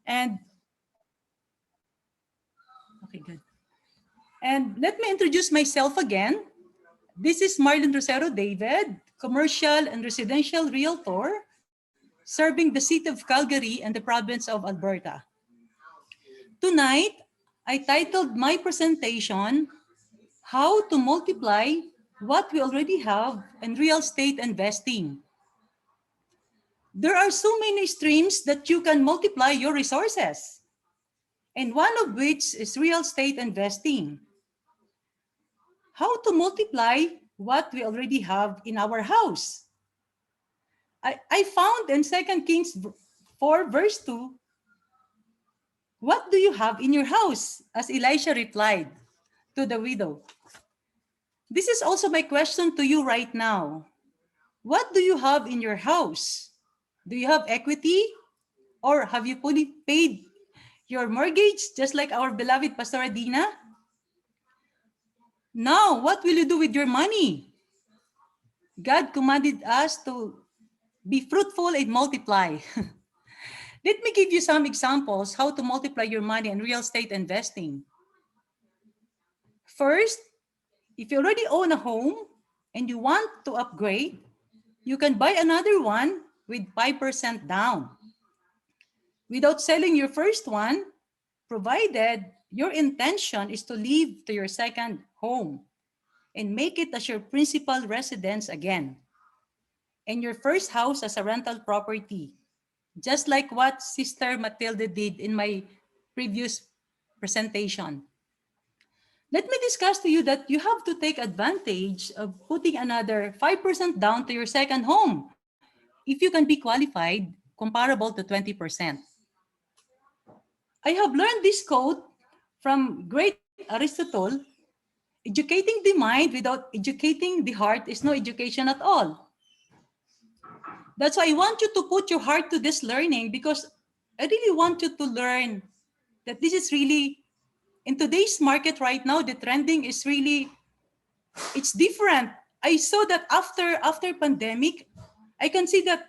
And okay, good. And let me introduce myself again. This is Marlyn David, commercial and residential realtor, serving the city of Calgary and the province of Alberta. Tonight, I titled my presentation, How to Multiply What We Already Have in Real Estate Investing. There are so many streams that you can multiply your resources, and one of which is real estate investing. How to multiply what we already have in our house. I found in 2 Kings 4 verse 2, what do you have in your house? As Elisha replied to the widow. This is also my question to you right now. What do you have in your house? Do you have equity? Or have you fully paid your mortgage, just like our beloved Pastor Adina? Now, what will you do with your money? God commanded us to be fruitful and multiply. Let me give you some examples how to multiply your money in real estate investing. First, if you already own a home and you want to upgrade, you can buy another one with 5% down without selling your first one, provided your intention is to live to your second home and make it as your principal residence again, and your first house as a rental property, just like what Sister Matilde did in my previous presentation. Let me discuss to you that you have to take advantage of putting another 5% down to your second home if you can be qualified comparable to 20%. I have learned this quote from great Aristotle: educating the mind without educating the heart is no education at all. That's why I want you to put your heart to this learning, because I really want you to learn that this is really, in today's market right now, the trending is really, it's different. I saw that after pandemic, I can see that,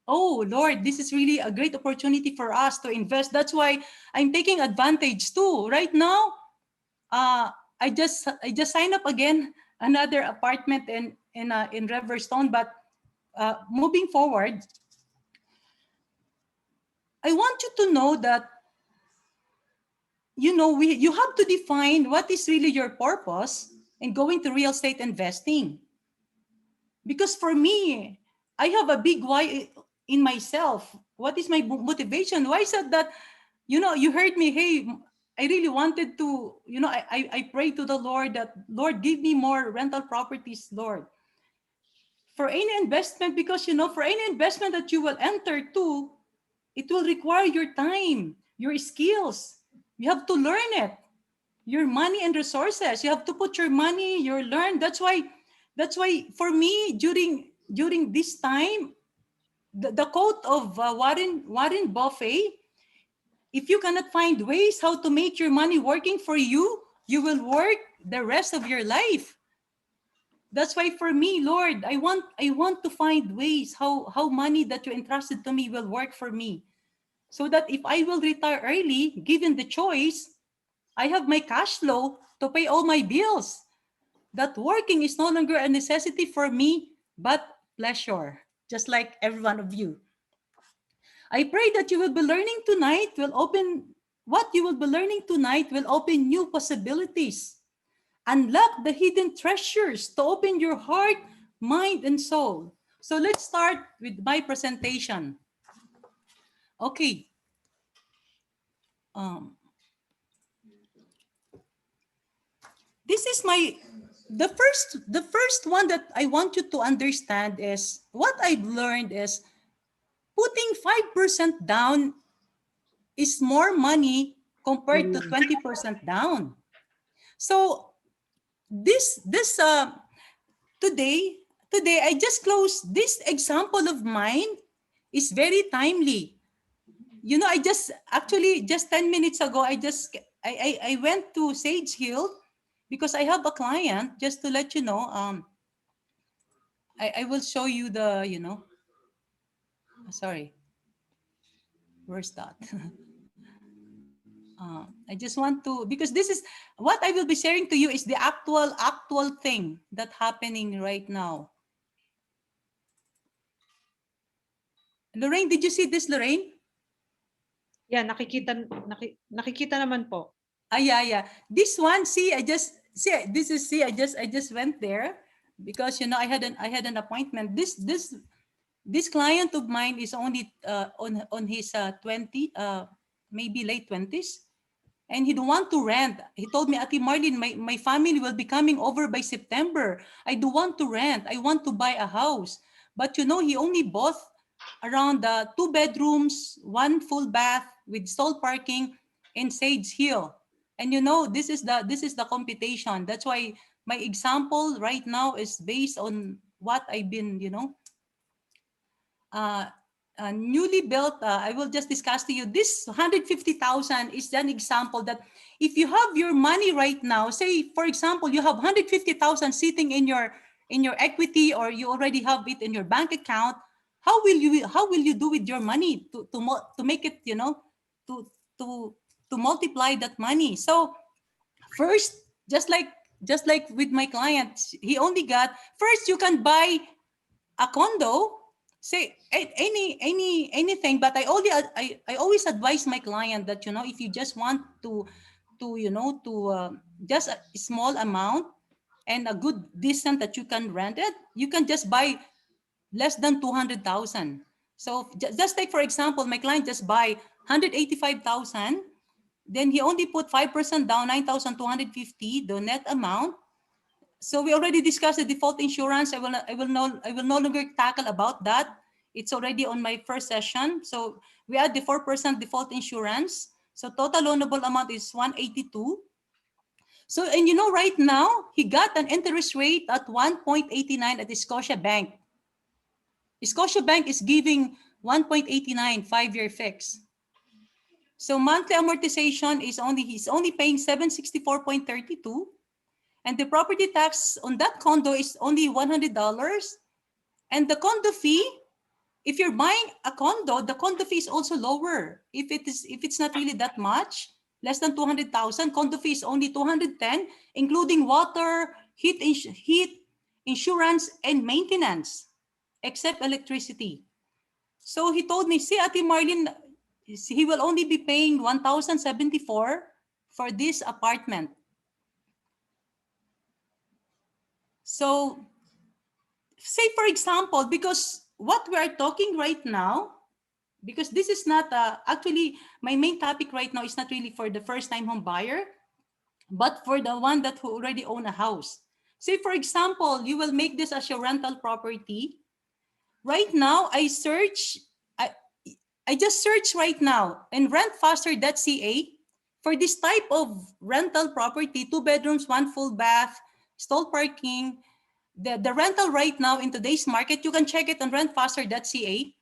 oh Lord, this is really a great opportunity for us to invest. That's why I'm taking advantage too. Right now, uh, I just signed up again another apartment in Riverstone. But moving forward, I want you to know that you have to define what is really your purpose in going to real estate investing. Because for me, I have a big why in myself. What is my motivation? Why is it that, you heard me, hey, I really wanted to, I pray to the Lord that, Lord, give me more rental properties, Lord. For any investment, because, for any investment that you will enter to, it will require your time, your skills. You have to learn it. Your money and resources. You have to put your money, your learn. That's why for me, during this time, the quote of Warren Buffett: if you cannot find ways how to make your money working for you, you will work the rest of your life. That's why for me, Lord, I want to find ways how money that you entrusted to me will work for me, so that if I will retire early, given the choice, I have my cash flow to pay all my bills. That working is no longer a necessity for me, but pleasure, just like every one of you. I pray that you will be learning tonight will open, what you will be learning tonight will open new possibilities. Unlock the hidden treasures to open your heart, mind, and soul. So let's start with my presentation. Okay. Um, this is the first one that I want you to understand is what I've learned is putting 5% down is more money compared to 20% down. So this today today I just closed this example of mine is very timely. I just actually just 10 minutes ago I went to Sage Hill because I have a client. Just to let you know, I will show you the, sorry, where's that? I just want to, because this is what I will be sharing to you is the actual thing that happening right now. Lorraine, did you see this, Lorraine? Yeah, nakikita naman po. Yeah. This one, see, this is, see, I just went there because, you know, I had an appointment. This client of mine is only on his 20, maybe late 20s, and he don't want to rent. He told me, Ati Marlyn, my family will be coming over by September. I do want to rent. I want to buy a house. But you know, he only bought around 2 bedrooms, one full bath with stall parking in Sage Hill. And you know, this is the computation. That's why my example right now is based on what I've been, you know, uh, newly built, I will just discuss to you, this 150,000 is an example that if you have your money right now, say, for example, you have 150,000 sitting in your equity, or you already have it in your bank account, how will you do with your money to make it, you know, to, to, to multiply that money? So first, just like with my client, he only got, first you can buy a condo, say anything, but I always advise my client that, you know, if you just want to you know, to just a small amount and a good decent that you can rent it, you can just buy less than 200,000. So just take for example, my client just buy 185,000, then he only put 5% down, 9,250, the net amount. So we already discussed the default insurance. I will no longer tackle about that. It's already on my first session. So we add the 4% default insurance. So total loanable amount is 182. So, and you know, right now he got an interest rate at 1.89 at the Scotia Bank. Scotia Bank is giving 1.89 5-year fix. So monthly amortization is only, he's only paying 764.32. And the property tax on that condo is only $100. And the condo fee, if you're buying a condo, the condo fee is also lower. If it's not really that much, less than 200,000, condo fee is only 210, including water, heat, insurance, and maintenance, except electricity. So he told me, see, Ate Marlyn, he will only be paying 1,074 for this apartment. So say for example, because what we are talking right now, because this is not actually my main topic right now is not really for the first time home buyer, but for the one that who already own a house. Say for example, you will make this as your rental property. Right now, I, I just search right now in rentfaster.ca for this type of rental property, 2 bedrooms, one full bath, stall parking. The rental right now in today's market, you can check it on rentfaster.ca.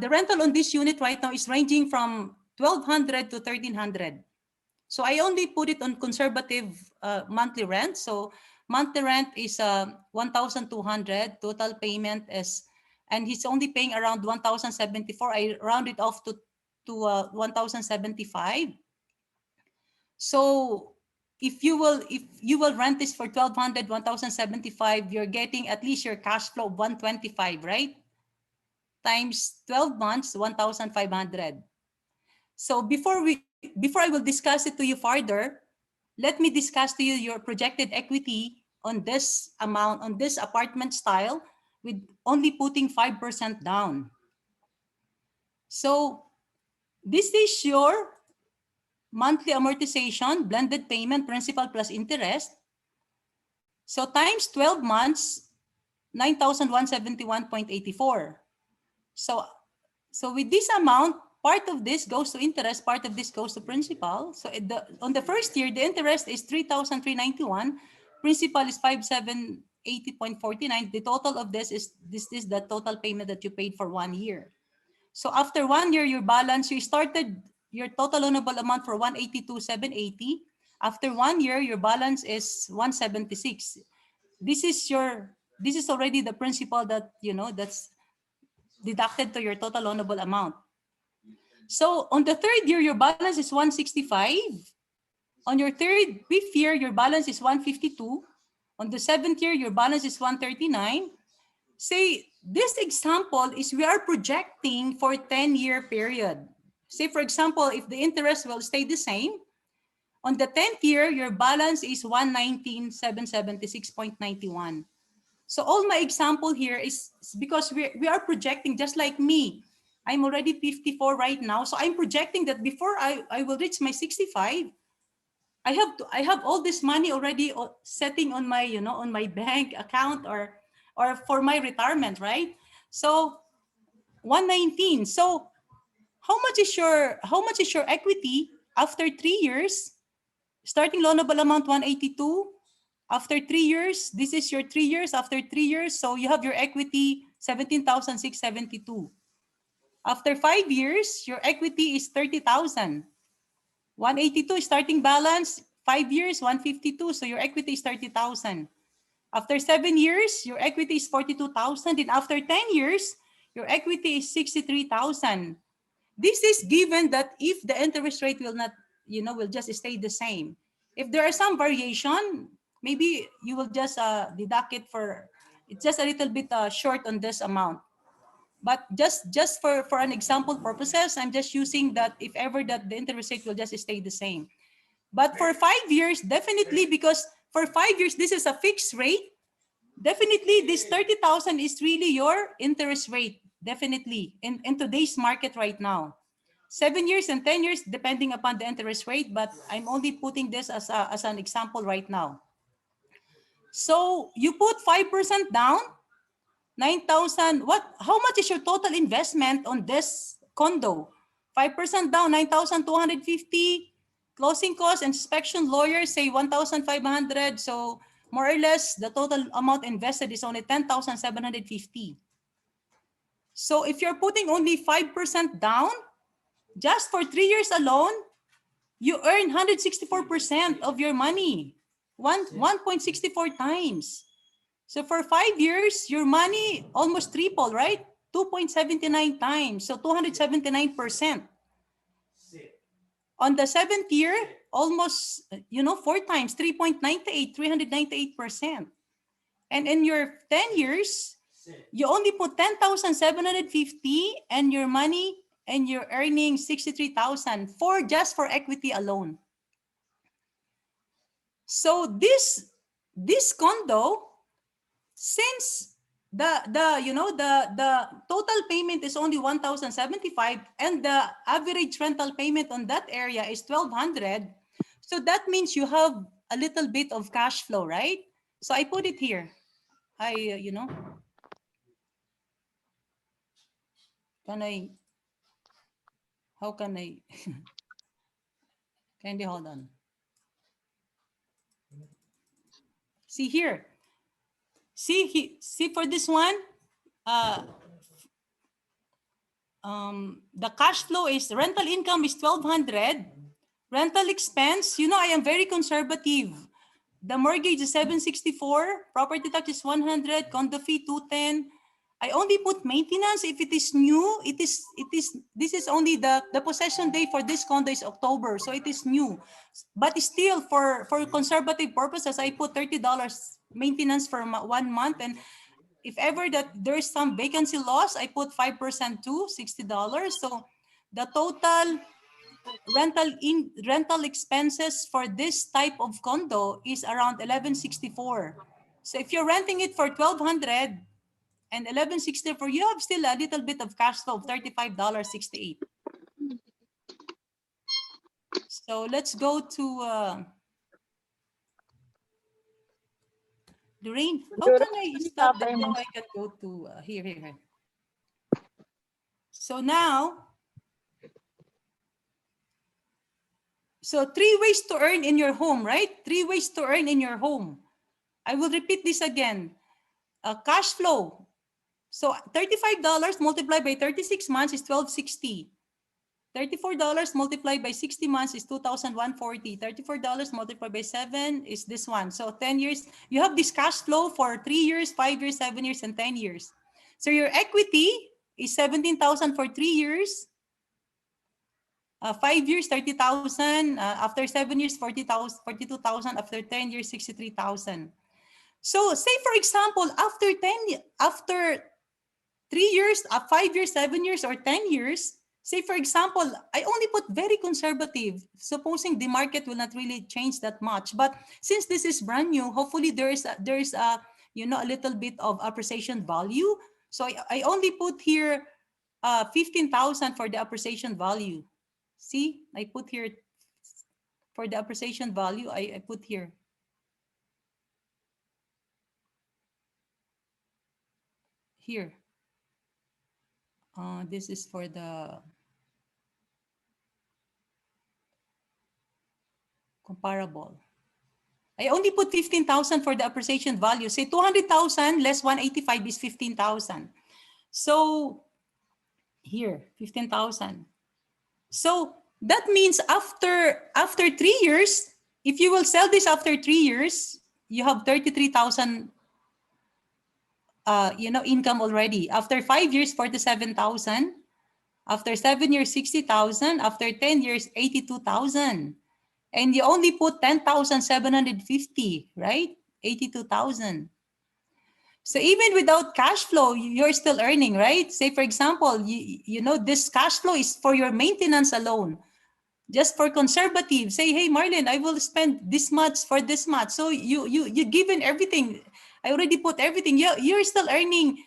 The rental on this unit right now is ranging from 1,200 to 1,300. So I only put it on conservative monthly rent. So monthly rent is 1,200. Total payment is, and he's only paying around 1,074. I round it off to 1,075. So if you will rent this for 1,200, 1,075, you're getting at least your cash flow of 125, right? Times 12 months, 1,500. So before I will discuss it to you further, let me discuss to you your projected equity on this amount, on this apartment style, with only putting 5% down. So this is your monthly amortization, blended payment, principal plus interest. So times 12 months, 9,171.84. So So with this amount, part of this goes to interest, part of this goes to principal. So on the first year, the interest is 3,391, principal is 5,780.49. The total of this is the total payment that you paid for 1 year. So after 1 year, your balance, you started your total loanable amount for 182,780. After 1 year, your balance is 176. This is already the principal that, you know, that's deducted to your total loanable amount. So on the third year, your balance is 165. On your fifth year, your balance is 152. On the seventh year, your balance is 139. Say, this example is we are projecting for 10-year period. Say, for example, if the interest will stay the same, on the 10th year, your balance is 119,776.91. So all my example here is because we are projecting just like me. I'm already 54 right now. So I'm projecting that before I will reach my 65, I have all this money already setting on my, on my bank account or for my retirement, right? So 119. So how much is your equity after 3 years? Starting loanable amount 182. After 3 years, this is your 3 years. After 3 years, so you have your equity 17,672. After 5 years, your equity is 30,000. 182 starting balance, 5 years, 152. So your equity is 30,000. After 7 years, your equity is 42,000. And after 10 years, your equity is 63,000. This is given that if the interest rate will not, will just stay the same. If there are some variation, maybe you will just deduct it for, it's just a little bit short on this amount. But just for an example purposes, I'm just using that if ever that the interest rate will just stay the same. But for 5 years, definitely, because for 5 years, this is a fixed rate. Definitely, this 30,000 is really your interest rate. Definitely, in today's market right now. 7 years and 10 years, depending upon the interest rate, but I'm only putting this as an example right now. So you put 5% down, 9,000. How much is your total investment on this condo? 5% down, 9,250. Closing costs, inspection, lawyers say 1,500. So more or less, the total amount invested is only 10,750. So if you're putting only 5% down, just for 3 years alone, you earn 164% of your money, 1.64 times. So for 5 years, your money almost triple, right? 2.79 times, so 279%. On the seventh year, almost, 4 times, 3.98, 398%. And in your 10 years, you only put 10,750 and your money and you're earning 63,000 just for equity alone. So this condo, since the total payment is only 1,075 and the average rental payment on that area is 1,200, so that means you have a little bit of cash flow, right? So I put it here. Can I, how can I, can you hold on? See here. See for this one, the cash flow is rental income is 1,200. Rental expense, I am very conservative. The mortgage is 764, property tax is 100, condo fee 210. I only put maintenance if it is new. This is only the possession day for this condo is October, so it is new. But still for conservative purposes, I put $30 maintenance for 1 month, and if ever that there's some vacancy loss, I put 5% too, $60. So the total rental expenses for this type of condo is around 1164. So if you're renting it for 1,200 and 1164, you have still a little bit of cash flow of $35.68. So let's go to Doreen. How can I stop that? Now I can go to here. So now, so 3 ways to earn in your home, right? 3 ways to earn in your home. I will repeat this again. Cash flow. So $35 multiplied by 36 months is 1,260. $34 multiplied by 60 months is 2,140. $34 multiplied by 7 is this one. So 10 years, you have this cash flow for 3 years, 5 years, 7 years, and 10 years. So your equity is 17,000 for 3 years. 5 years, 30,000. After 7 years, 40,000, 42,000. After 10 years, 63,000. So say for example, after 3 years, 5 years, 7 years, or 10 years, say for example, I only put very conservative, supposing the market will not really change that much. But since this is brand new, hopefully there's a a little bit of appreciation value. So I only put here 15,000 for the appreciation value. See, I put here for the appreciation value. I put here. This is for the comparable. I only put 15,000 for the appreciation value. Say 200,000 less 185 is 15,000. So here, 15,000. So that means after 3 years, if you will sell this after 3 years, you have 33,000 income already. After 5 years, 47,000. After 7 years, 60,000. After 10 years, 82,000. And you only put 10,750, right? 82,000. So even without cash flow, you're still earning, right? Say for example, this cash flow is for your maintenance alone. Just for conservative, say, hey Marlyn, I will spend this much for this much. So you given everything. I already put everything. You're still earning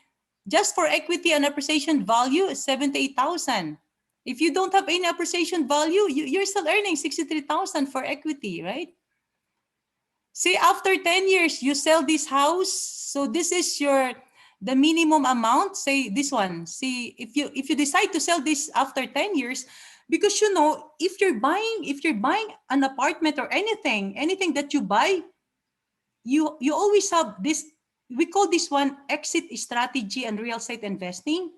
just for equity and appreciation value is 78,000. If you don't have any appreciation value, you're still earning 63,000 for equity, right? Say after 10 years, you sell this house. So this is the minimum amount. Say this one. See, if you decide to sell this after 10 years, because if you're buying an apartment or anything that you buy, you always have this, we call this one exit strategy and real estate investing,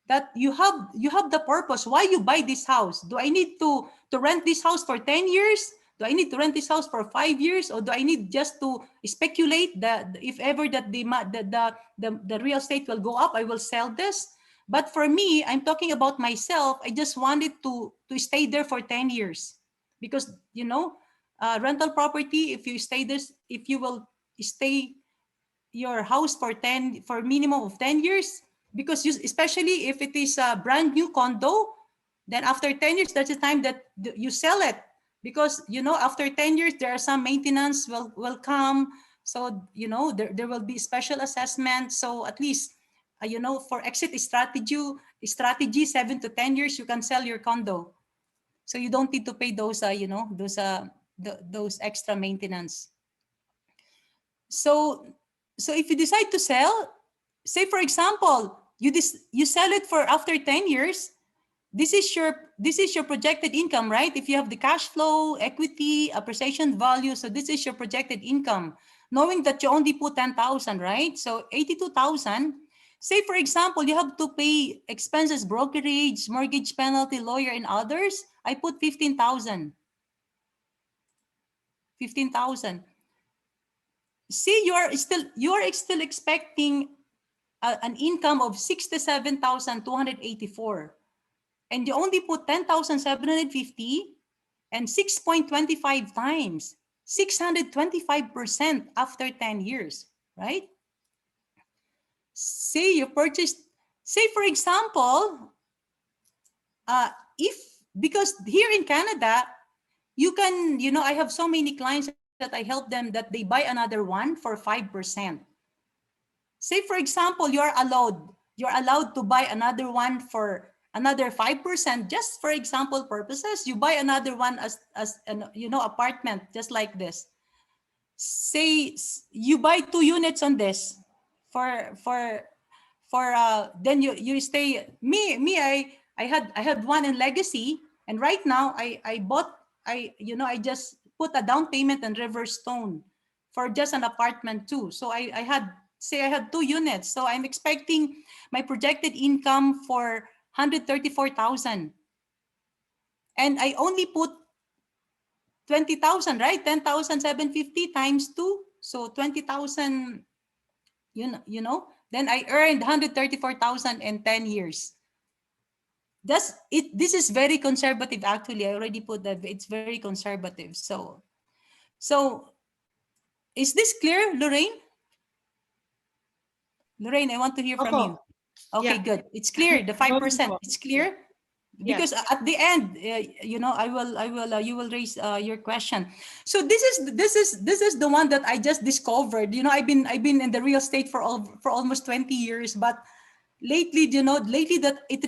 that you have the purpose why you buy this house. Do I need to rent this house for 10 years? Do I need to rent this house for 5 years? Or do I need just to speculate that if ever that the real estate will go up, I will sell this? But for me, I'm talking about myself. I just wanted to stay there for 10 years because rental property, if you will stay your house for minimum of 10 years, because especially if it is a brand new condo, then after 10 years, that's the time that you sell it. Because after 10 years there are some maintenance will come. So there will be special assessment. So at least for exit strategy 7 to 10 years you can sell your condo, so you don't need to pay those extra maintenance. So if you decide to sell, say for example, you sell it for after 10 years, this is your projected income, right? If you have the cash flow, equity, appreciation value, so this is your projected income, knowing that you only put 10,000, right? So 82,000. Say for example, you have to pay expenses, brokerage, mortgage penalty, lawyer, and others. I put 15,000. 15,000. See, you are still expecting an income of 67,284, and you only put 10,750 and 6.25 times 625% after 10 years, right? Say you purchased, say for example, if because here in Canada, you can, I have so many clients that I help them that they buy another one for 5%. Say for example, you're allowed to buy another one for another 5%. Just for example purposes, you buy another one as an apartment just like this. Say you buy 2 units on this for then you stay. I had one in Legacy, and right now I bought, I just put a down payment and reverse stone for just an apartment too. So I had 2 units, so I'm expecting my projected income for 134,000, and I only put 20,000, right? 10,750 times 2, so 20,000. Then I earned 134,000 in 10 years. This is very conservative. Actually, I already put that it's very conservative. So is this clear, Lorraine? Lorraine, I want to hear from you. Opo. Okay, Yeah. good. It's clear. The Go din 5%. po. It's clear because Yes. at the end, you will raise your question. So this is the one that I just discovered. I've been in the real estate for almost 20 years, but lately that it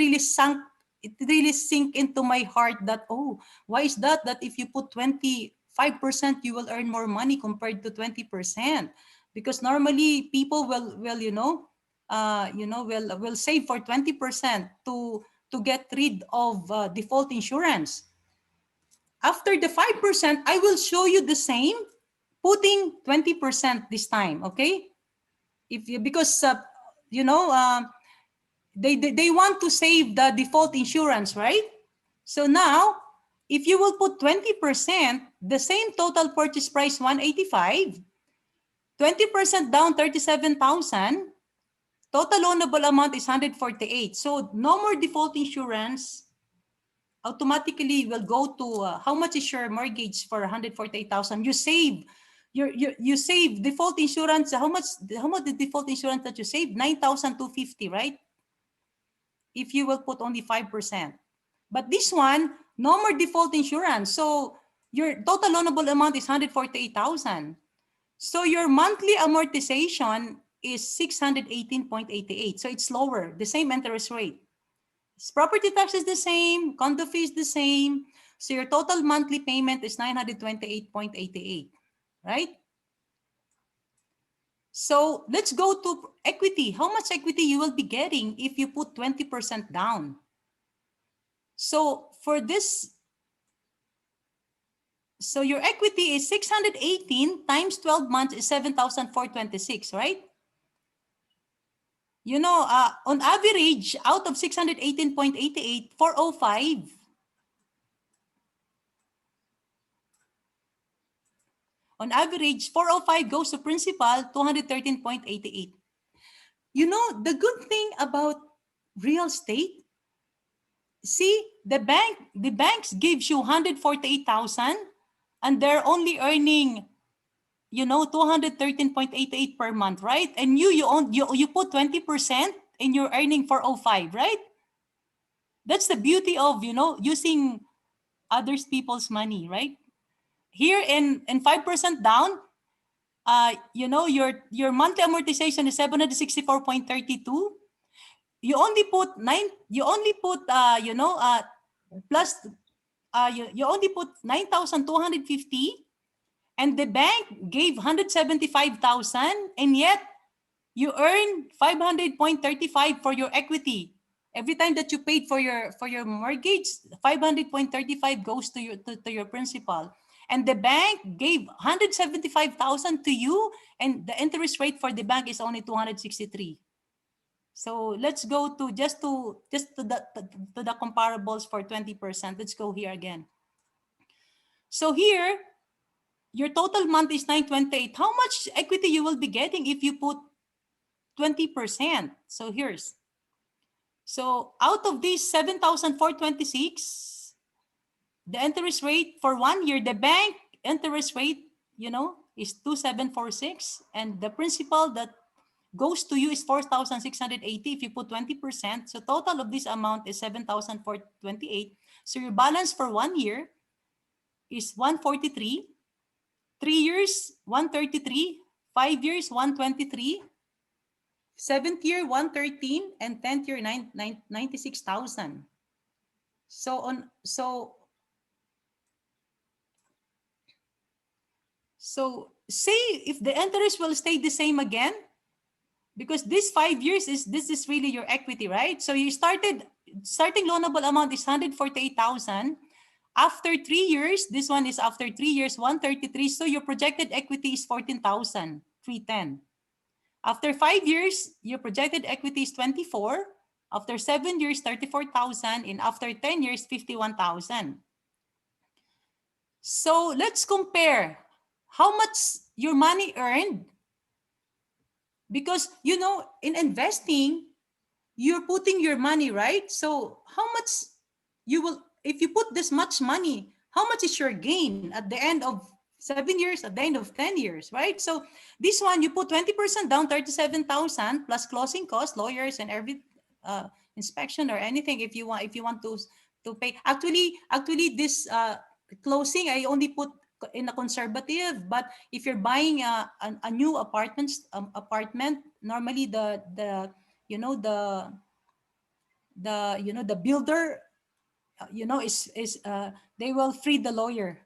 really sink into my heart that, oh, why is that if you put 25% you will earn more money compared to 20%, because normally people will save for 20% to get rid of default insurance. After the 5%, I will show you the same, putting 20% this time. Okay, if you because you know they want to save the default insurance, right? So now, if you will put 20%, the same total purchase price 185, 20% down 37,000, total loanable amount is 148. So no more default insurance. Automatically will go to how much is your mortgage for 148,000? You save default insurance. How much the default insurance that you save? 9,250, right? If you will put only 5%. But this one, no more default insurance. So your total loanable amount is 148,000. So your monthly amortization is 618.88. So it's lower, the same interest rate. Property tax is the same, condo fee is the same. So your total monthly payment is 928.88, right? So let's go to equity. How much equity you will be getting if you put 20% down? So for this, so your equity is 618 times 12 months is 7,426, right? On average, out of 618.88, 405. On average, 405 goes to principal, 213.88. The good thing about real estate, see, the banks gives you 148,000 and they're only earning 213.88 per month, right? And you put 20% and you're earning 405, right? That's the beauty of using others people's money, right? Here in 5% down, your monthly amortization is 764.32. You only put plus you only put 9,250, and the bank gave 175,000, and yet you earn 500.35 for your equity. Every time that you paid for your mortgage, 500.35 goes to your principal. And the bank gave 175,000 to you, and the interest rate for the bank is only 263. So let's go to the comparables for 20%. Let's go here again. So here, your total month is 928. How much equity you will be getting if you put 20%? So out of these 7,426, the interest rate for 1 year, the bank interest rate, is 2,746, and the principal that goes to you is 4,680 if you put 20%. So total of this amount is 7,428. So your balance for 1 year is 143, 3 years 133, 5 years 123, seventh year 113, and 10th year 96,000. So say if the interest will stay the same again, because this 5 years is really your equity, right? So you starting loanable amount is 148,000. After 3 years, this one is after 3 years, 133. So your projected equity is 14,310. After 5 years, your projected equity is 24. After 7 years, 34,000. And after 10 years, 51,000. So let's compare how much your money earned. Because, in investing, you're putting your money, right? So how much you will, if you put this much money, how much is your gain at the end of 7 years, at the end of 10 years, right? So this one, you put 20% down, 37,000 plus closing costs, lawyers and every inspection or anything. If you want to pay, actually this closing, I only put in a conservative. But if you're buying a new apartment, normally the you know the builder, is they will free the lawyer.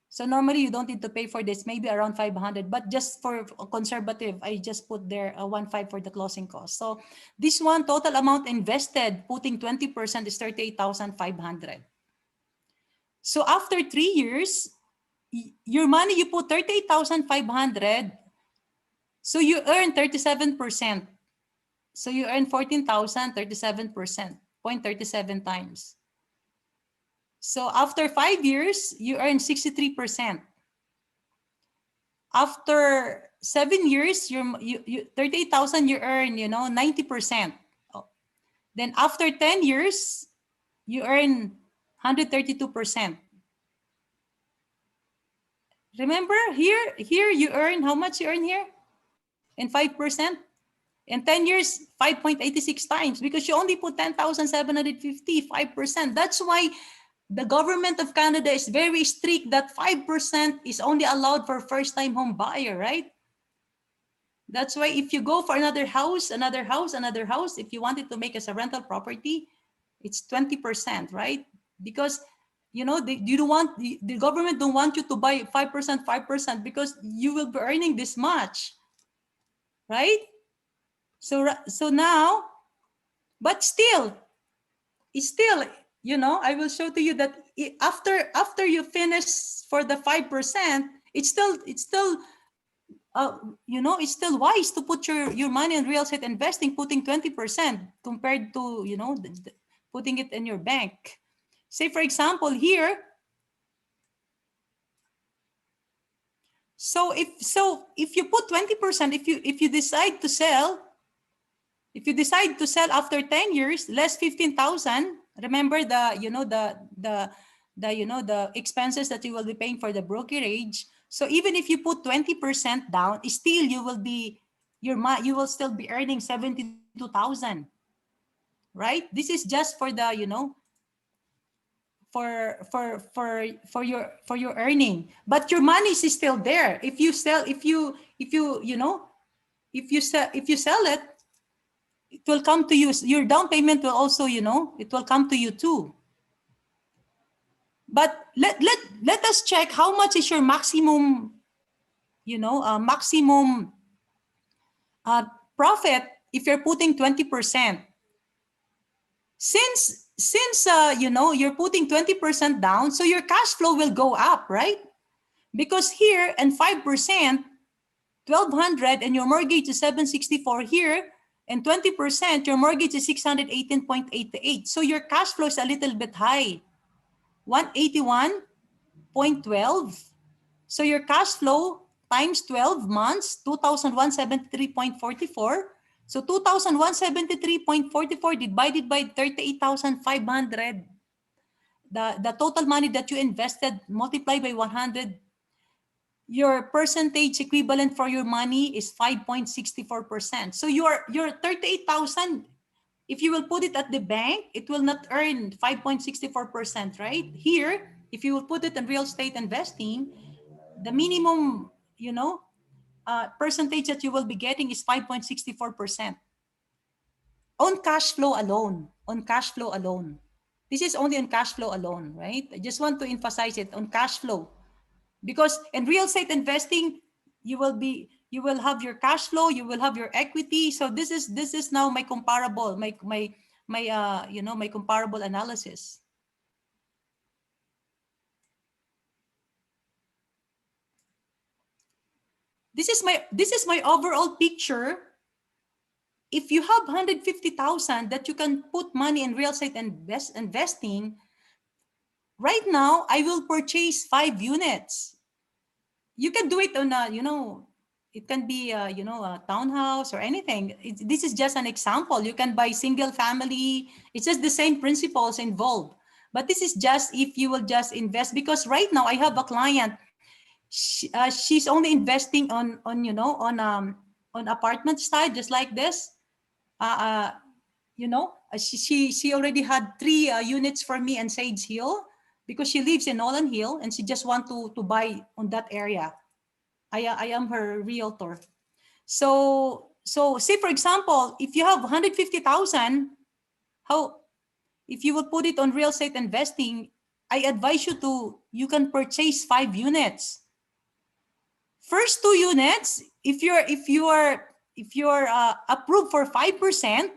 So normally you don't need to pay for this, maybe around 500, but just for conservative, I just put there a 1.5 for the closing cost. So this one, total amount invested, putting 20% is 38,500. So after 3 years, your money, you put 38,500, so you earn 37%. So you earn 14,000, 37%, 0.37 times. So after 5 years, you earn 63%. After 7 years, you 38,000, you earn 90%. Then after 10 years, you earn 132%. Remember here you earn how much you earn here? In 5%. In 10 years, 5.86 times, because you only put 10,750, 5%. That's why the government of Canada is very strict that 5% is only allowed for first-time home buyer, right? That's why if you go for another house, if you wanted to make as a rental property, it's 20%, right? Because you don't want the government don't want you to buy 5%, because you will be earning this much, right? So now, but still, it's still, I will show to you that after you finish for the 5%, it's still it's still wise to put your money in real estate investing, putting 20% compared to putting it in your bank. Say for example here, so if you put 20%, if you decide to sell, after 10 years, less 15,000, remember the expenses that you will be paying for the brokerage. So even if you put 20% down, still you will still be earning 72,000, right? This is just for the for your earning, but your money is still there. If you sell, if you sell it, it will come to you. Your down payment will also, it will come to you too. But let us check how much is your maximum, maximum profit if you're putting 20%. Since you're putting 20% down, so your cash flow will go up, right? Because here and 5%, 1,200, and your mortgage is 764 here, and 20%, your mortgage is 618.88. So your cash flow is a little bit high, 181.12. So your cash flow times 12 months, 2,173.44. So 2,173.44 divided by 38,500, the total money that you invested, multiplied by 100, your percentage equivalent for your money is 5.64%. So your 38,000, if you will put it at the bank, it will not earn 5.64%, right? Here, if you will put it in real estate investing, the minimum, percentage that you will be getting is 5.64% on cash flow alone. On cash flow alone. This is only on cash flow alone, right? I just want to emphasize it on cash flow. Because in real estate investing, you will have your cash flow, you will have your equity. So this is now my comparable, my comparable analysis. This is my overall picture. If you have 150,000 that you can put money in real estate investing, right now I will purchase 5 units. You can do it on a, It can be, a townhouse or anything. This is just an example. You can buy single family. It's just the same principles involved. But this is just if you will just invest, because right now I have a client. She's only investing on apartment side, just like this. Uh, uh, she already had three units for me in Sage Hill, because she lives in Nolan Hill and she just want to buy on that area. I am her realtor. So say for example, if you have 150,000, how, if you would put it on real estate investing, I advise you can purchase 5 units. First 2 units, if you're approved for 5%,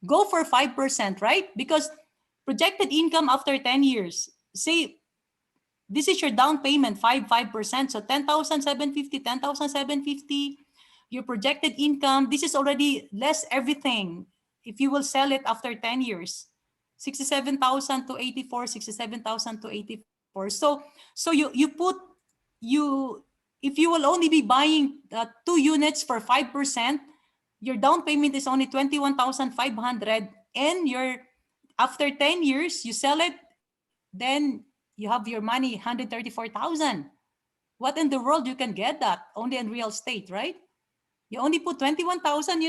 go for 5%, right? Because projected income after 10 years, say this is your down payment, 5%. So 10,750, 10,750. Your projected income, this is already less everything. If you will sell it after 10 years, 67,000 to 84, 67,000 to 84. So you put, you, if you will only be buying 2 units for 5%, your down payment is only 21,500, and your, after 10 years you sell it, then you have your money 134,000. What in the world you can get that only in real estate, right? You only put 21,000.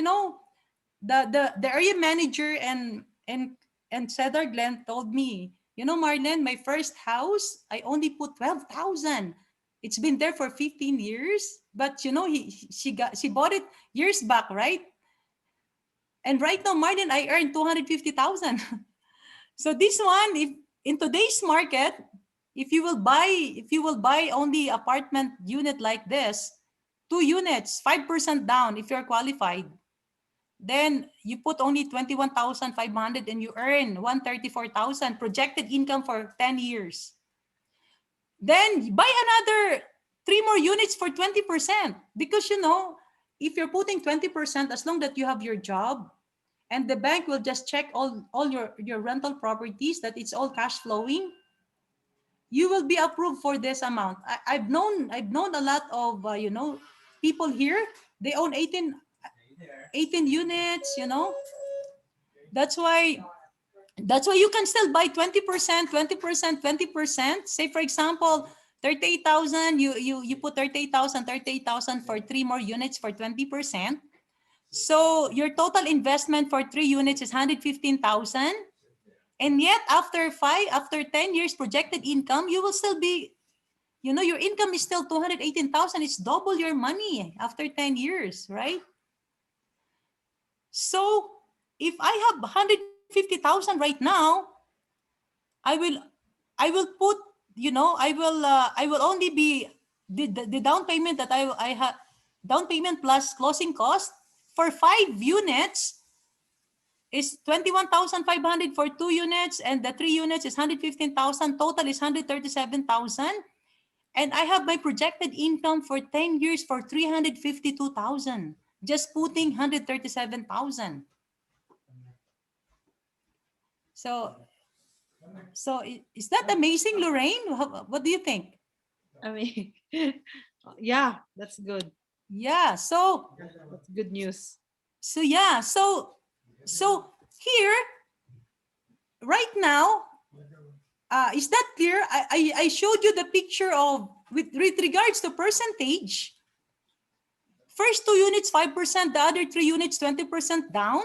The area manager and Cedar Glen told me, Marlyn, my first house I only put 12,000. It's been there for 15 years, but she bought it years back, right? And right now, Marlyn, I earned 250,000. So this one, if in today's market, if you will buy only apartment unit like this, 2 units, 5% down if you're qualified, then you put only 21,500 and you earn 134,000 projected income for 10 years. Then buy another 3 more units for 20, because if you're putting 20%, as long that you have your job, and the bank will just check all your rental properties that it's all cash flowing, you will be approved for this amount. I've known a lot of people here. They own 18 units. That's why you can still buy 20%, 20%, 20%. Say for example, 38,000. You put 38,000 for 3 more units for 20%. So your total investment for 3 units is 115,000. And yet after 10 years projected income, you will still be, your income is still 218,000. It's double your money after 10 years, right? So if I have 150,000 right now, I will I will put, I will only be the down payment that I have, down payment plus closing cost for 5 units is 21,500 for 2 units, and the 3 units is 115,000. Total is 137,000. And I have my projected income for 10 years for 352,000. Just putting 137,000. So, is that amazing, Lorraine? What do you think? I mean, yeah, that's good. Yeah. That's good news. Yeah. So here, right now, is that clear? I showed you the picture of with regards to percentage. First 2 units 5%, the other 3 units 20% down.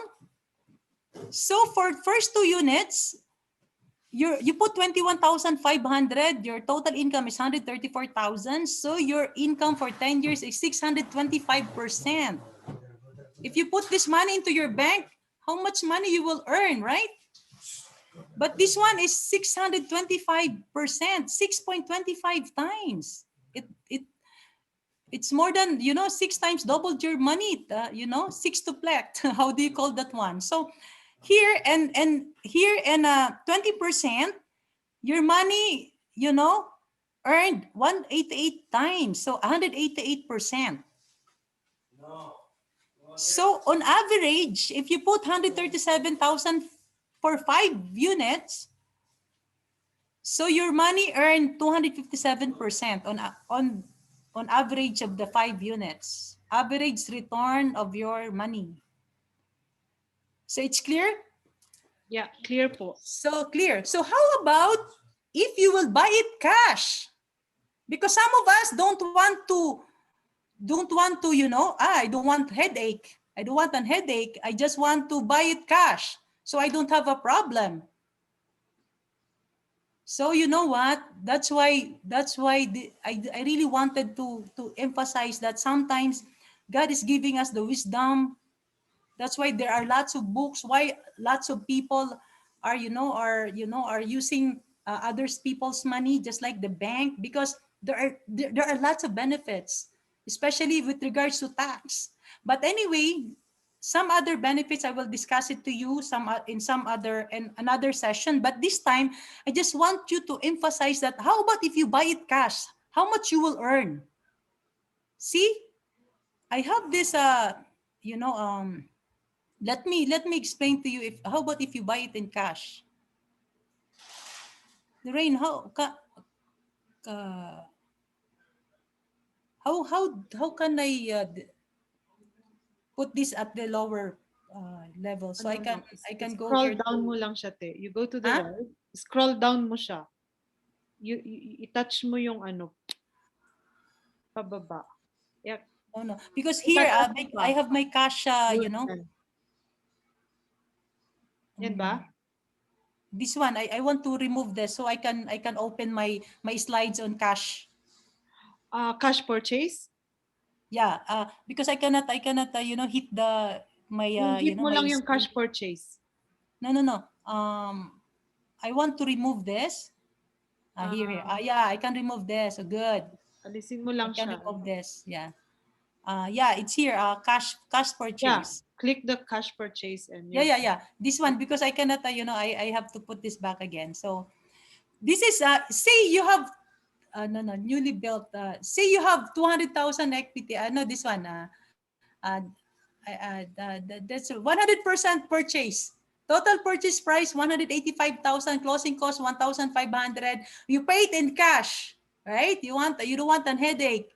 So for first 2 units, you put 21,500. Your total income is 134,000. So your income for 10 years is 625%. If you put this money into your bank, how much money you will earn, right? But this one is 625%, 6.25 times. It's more than 6 times doubled your money. 6-plect. How do you call that one? So here and here and 20%, your money earned 188 times. So 188%. So on average, if you put 137,000 for 5 units, so your money earned 257% on average of the 5 units. average return of your money. So it's clear? Yeah, clear po. So clear. So how about if you will buy it cash? Because some of us don't want to, I don't want headache. I don't want an headache. I just want to buy it cash. So I don't have a problem. So you know what? I really wanted to emphasize that sometimes God is giving us the wisdom. That's why there are lots of books. Why lots of people are using others people's money just like the bank, because there are lots of benefits, especially with regards to tax. But anyway, some other benefits I will discuss it to you in some other and another session. But this time, I just want you to emphasize that how about if you buy it cash? How much you will earn? See, I have this you know let me explain to you. If how about if you buy it in cash? Lorraine, uh, how can I put this at the lower level so I Ano can lang, I can go scroll here down to mo lang siya, te. You go to the huh? right, scroll down mo siya. I-touch mo yung ano, pababa. Yeah, Oh no, because here itataas mo I pa. have my cash. Yun, yan. Yan Um, ba? this one I want to remove this so I can open my slides on cash. Cash purchase? Yeah, because I cannot hit the my I-hit mo my lang yung screen. cash purchase. No. I want to remove this. Here. Ah, Yeah, I can remove this. Good. alisin mo I lang can siya. remove this. Yeah. Yeah, it's here. Cash Yeah, purchase. click the cash purchase and Yeah, yun. yeah, yeah. This one because I cannot. I have to put this back again. So this is say you have no newly built. Say you have 200,000 equity. No, this one. That's 100% purchase. Total purchase price 185,000. Closing cost 1,500. You pay it in cash, right? You don't want a headache.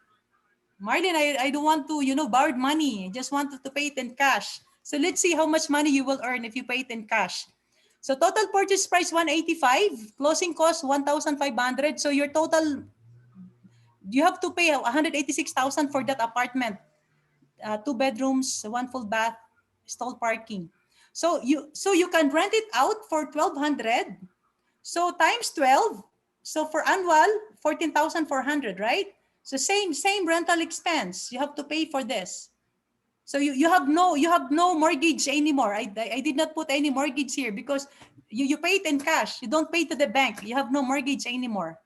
Marlyn, I don't want to, borrowed money. I just want to pay it in cash. So let's see how much money you will earn if you pay it in cash. So total purchase price 185, closing cost 1,500. So your total, you have to pay 186,000 for that apartment. Two bedrooms, one full bath, stall parking. So you can rent it out for 1,200. So times 12. So for annual 14,400, right? So same rental expense. You have to pay for this. So you have no mortgage anymore. I did not put any mortgage here because you pay it in cash. You don't pay to the bank. You have no mortgage anymore.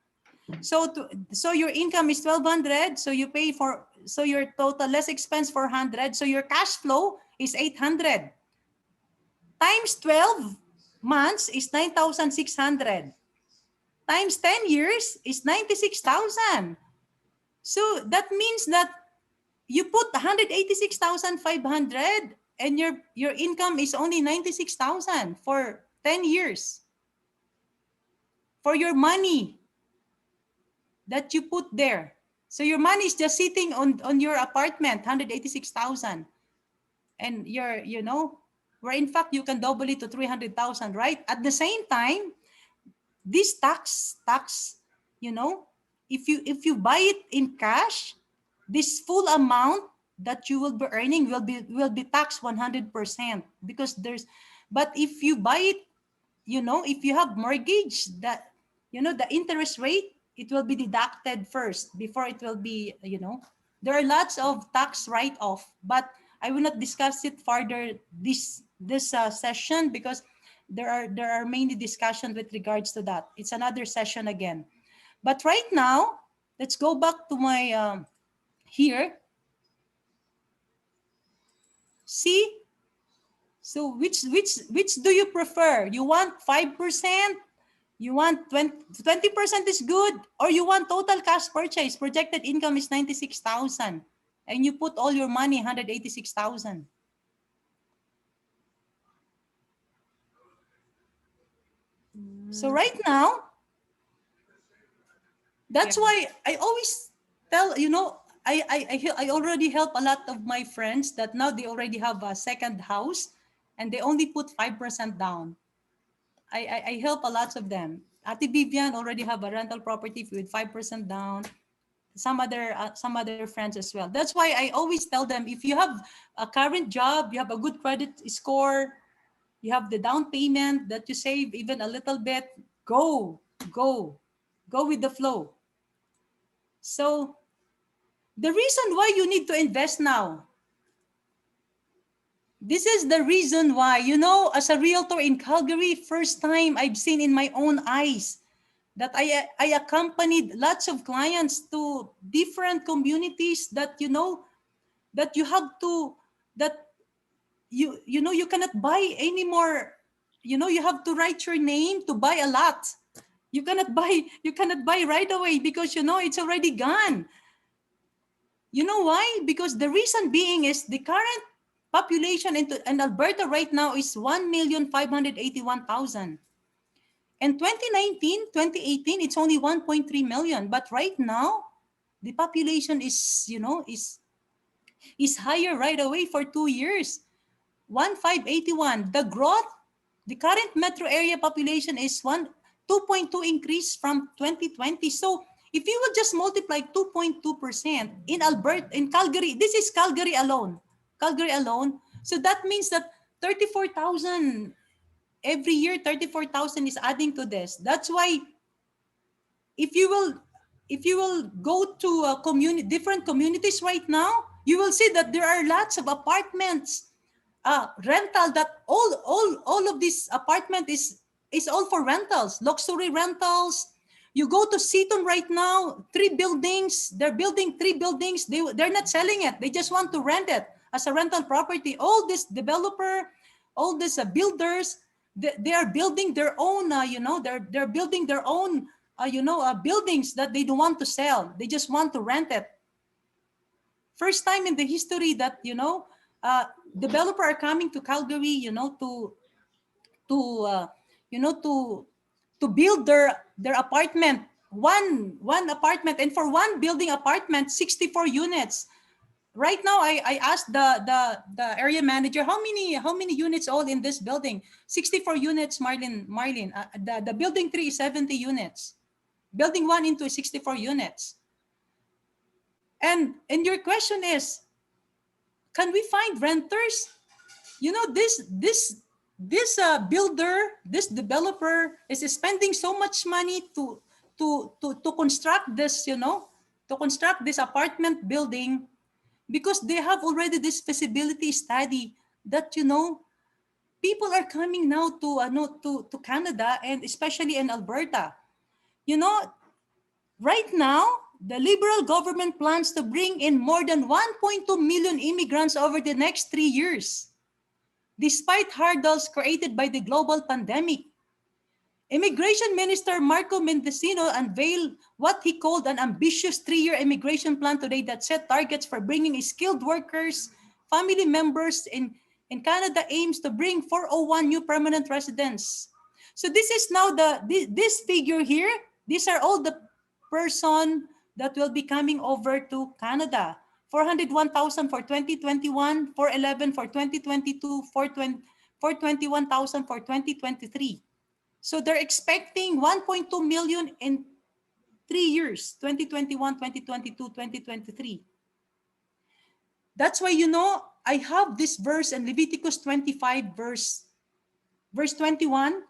So your income is 1,200. So your total less expense 400. So your cash flow is 800 times 12 months is 9,600 times 10 years is 96,000. So that means that you put 186,500 and your income is only 96,000 for 10 years for your money that you put there. So your money is just sitting on your apartment, 186,000. And where in fact you can double it to 300,000, right? At the same time, this tax, you know, if you buy it in cash, this full amount that you will be earning will be taxed 100% because but if you buy it, if you have mortgage, that the interest rate, it will be deducted first before it will be, there are lots of tax write-off, but I will not discuss it further this session because there are mainly discussion with regards to that. It's another session again. But right now, let's go back to my here. See, so which do you prefer? You want 5%? You want 20% is good, or you want total cash purchase? Projected income is 96,000, and you put all your money 186,000. So Mm, right now, yeah. that's why I always tell. I already help a lot of my friends that now they already have a second house and they only put 5% down. I help a lot of them. Ate Vivian already have a rental property with 5% down. Some other friends as well. That's why I always tell them, if you have a current job, you have a good credit score, you have the down payment that you save even a little bit, go, go, go with the flow. So the reason why you need to invest now, this is the reason why, as a realtor in Calgary, first time I've seen in my own eyes that I accompanied lots of clients to different communities that, that you have to, that you cannot buy anymore. You have to write your name to buy a lot. You cannot buy right away because, it's already gone. You know why? Because the reason being is the current population in Alberta right now is 1,581,000. And 2019, 2018, it's only 1.3 million. But right now, the population is higher right away for 2 years. 1,581. The growth, the current metro area population is 2.2 increase from 2020. So if you will just multiply 2.2% in Alberta, in Calgary, this is Calgary alone. Calgary alone. So that means that 34,000 every year, 34,000 is adding to this. That's why if you will if you will go to different communities right now, you will see that there are lots of apartments, rental, that all of this apartment is all for rentals, luxury rentals. You go to Seaton right now, 3 buildings, they're building 3 buildings. They're not selling it, they just want to rent it as a rental property. All this developer, all these builders, they are building their own, they're building their own, buildings that they don't want to sell, they just want to rent it. First time in the history that, uh, developer are coming to Calgary, to uh, you know to build their apartment, one apartment, and for one building apartment, 64 units. Right now, I asked the area manager, how many units all in this building? 64 units, Marlyn. The building 3 is 70 units. Building 1 into 64 units. And your question is, can we find renters? This builder, this developer is spending so much money to construct this, to construct this apartment building, because they have already this feasibility study that, people are coming now to Canada, and especially in Alberta. You know, right now, the Liberal government plans to bring in more than 1.2 million immigrants over the next 3 years. Despite hurdles created by the global pandemic, Immigration Minister Marco Mendocino unveiled what he called an ambitious 3-year immigration plan today that set targets for bringing skilled workers, family members in Canada aims to bring 401 new permanent residents. So this is now this figure here. These are all the person that will be coming over to Canada. 401,000 for 2021, 411 for 2022, 421,000 for 2023. So they're expecting 1.2 million in 3 years, 2021, 2022, 2023. That's why, I have this verse in Leviticus 25, verse 21,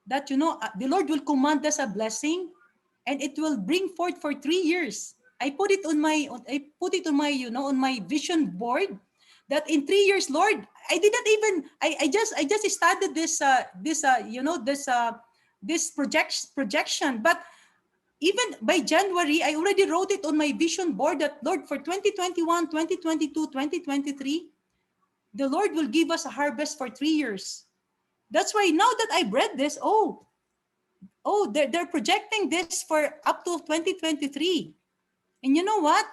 that, the Lord will command us a blessing and it will bring forth for 3 years. I put it on my, on my vision board, that in 3 years, Lord, I didn't even, I just started this projection, but even by January, I already wrote it on my vision board that, Lord, for 2021, 2022, 2023, the Lord will give us a harvest for 3 years. That's why now that I've read this, they're projecting this for up to 2023. And you know what?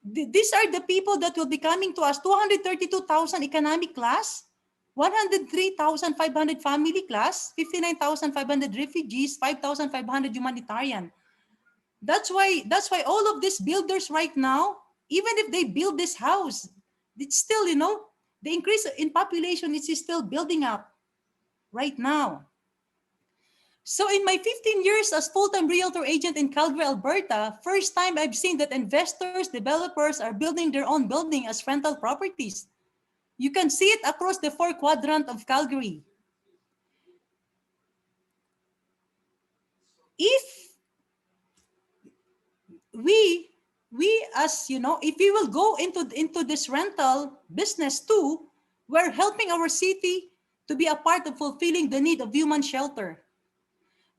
These are the people that will be coming to us: 232,000 economic class, 103,500 family class, 59,500 refugees, 5,500 humanitarian. That's why all of these builders right now, even if they build this house, it's still, the increase in population is still building up right now. So in my 15 years as full-time realtor agent in Calgary, Alberta, first time I've seen that investors, developers are building their own building as rental properties. You can see it across the 4 quadrant of Calgary. If we as if we will go into this rental business too, we're helping our city to be a part of fulfilling the need of human shelter.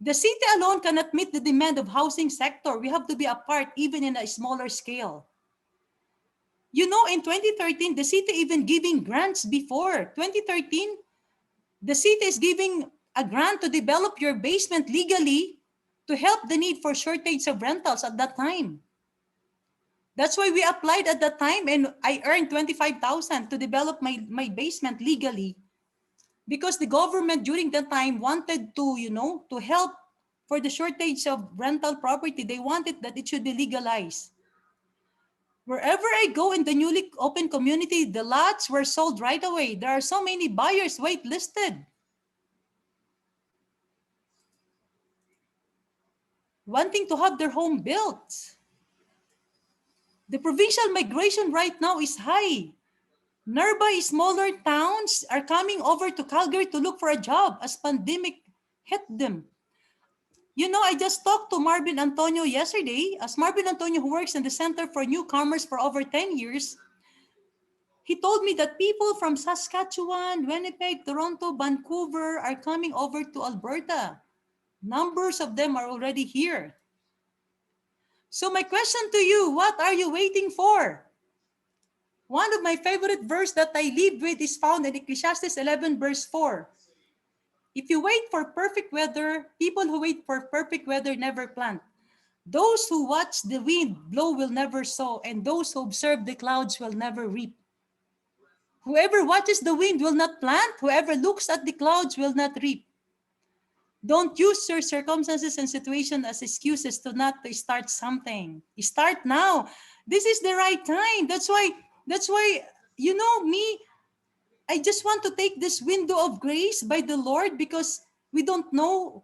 The city alone cannot meet the demand of housing sector. We have to be a part even in a smaller scale. In 2013, the city even giving grants before. 2013, the city is giving a grant to develop your basement legally to help the need for shortage of rentals at that time. That's why we applied at that time, and I earned 25,000 to develop my basement legally, because the government during that time wanted to help for the shortage of rental property. They wanted that it should be legalized. Wherever I go in the newly open community, the lots were sold right away. There are so many buyers waitlisted, wanting to have their home built. The provincial migration right now is high. Nearby smaller towns are coming over to Calgary to look for a job as pandemic hit them. I just talked to Marlyn Antonio yesterday. As Marlyn Antonio, who works in the Center for Newcomers for over 10 years, he told me that people from Saskatchewan, Winnipeg, Toronto, Vancouver are coming over to Alberta. Numbers of them are already here. So my question to you, what are you waiting for? One of my favorite verse that I live with is found in Ecclesiastes 11 verse 4. If you wait for perfect weather, people who wait for perfect weather never plant. Those who watch the wind blow will never sow, and those who observe the clouds will never reap. Whoever watches the wind will not plant. Whoever looks at the clouds will not reap. Don't use your circumstances and situation as excuses to not to start something. Start now. This is the right time. That's why, me, I just want to take this window of grace by the Lord, because we don't know.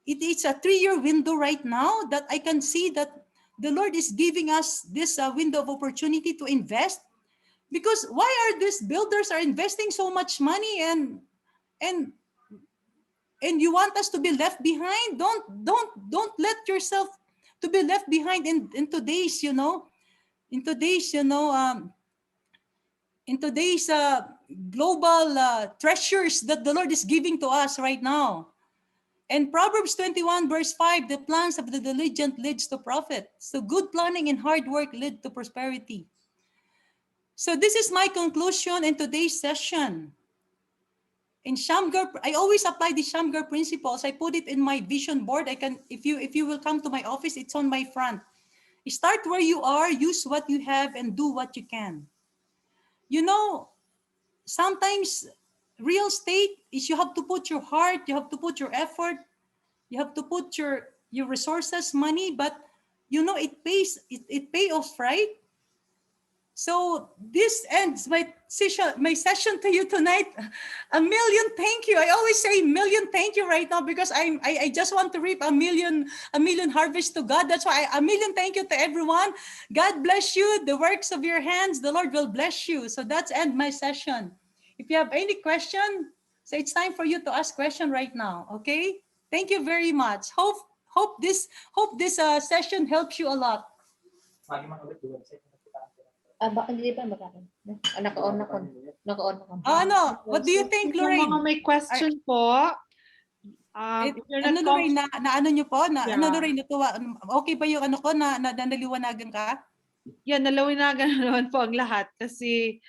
It's a 3-year window right now that I can see that the Lord is giving us this window of opportunity to invest. Because why are these builders are investing so much money, and you want us to be left behind? Don't let yourself to be left behind in today's in today's in today's global treasures that the Lord is giving to us right now. And Proverbs 21 verse 5, the plans of the diligent leads to profit. So good planning and hard work lead to prosperity. So this is my conclusion in today's session. In Shamgar, I always apply the Shamgar principles. I put it in my vision board. I can, if you will come to my office, it's on my front. Start where you are, use what you have, and do what you can. Sometimes real estate is you have to put your heart, you have to put your effort, you have to put your resources, money, but it pay off, right? So this ends my session to you tonight. A million thank you. I always say million thank you right now, because I just want to reap a million harvest to God. That's why a million thank you to everyone. God bless you. The works of your hands, the Lord will bless you. So that's end my session. If you have any question, so it's time for you to ask question right now. Okay. Thank you very much. Hope this session helps you a lot. Hindi pa magkakaroon. Naka-on ako. Naka-on ako. Ano? What do you think, Yung mga Lorraine? may question po, if you're not Lorraine, na ano nyo po? Yeah. Lorraine, natuwa? Okay ba yung ano ko na naliwanagan ka? Yeah, nalawinagan naman po ang lahat, kasi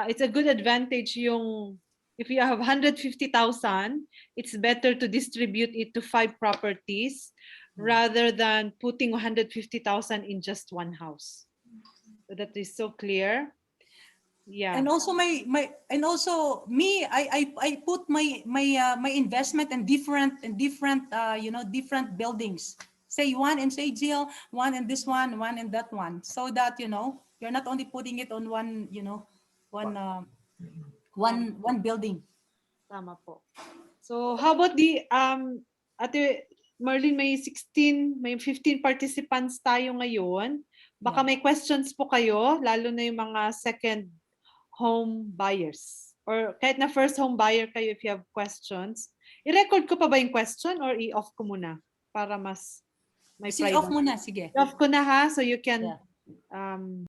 it's a good advantage yung if you have 150,000, it's better to distribute it to 5 properties rather than putting 150,000 in just one house. So that is so clear. Yeah. And also me, I put my investment in different different buildings. say one in Sage Hill, one in this one in that one, so that you're not only putting it on one, one one building. Tama po. So how about the Ate Marlyn, may 15 participants tayo ngayon. Baka Yeah. may questions po kayo, lalo na yung mga second home buyers. Or kahit na first home buyer kayo, if you have questions. I-record ko pa ba yung question or i-off ko muna para mas may Sige, off privacy? muna, sige. I-off ko na ha, so you can Yeah.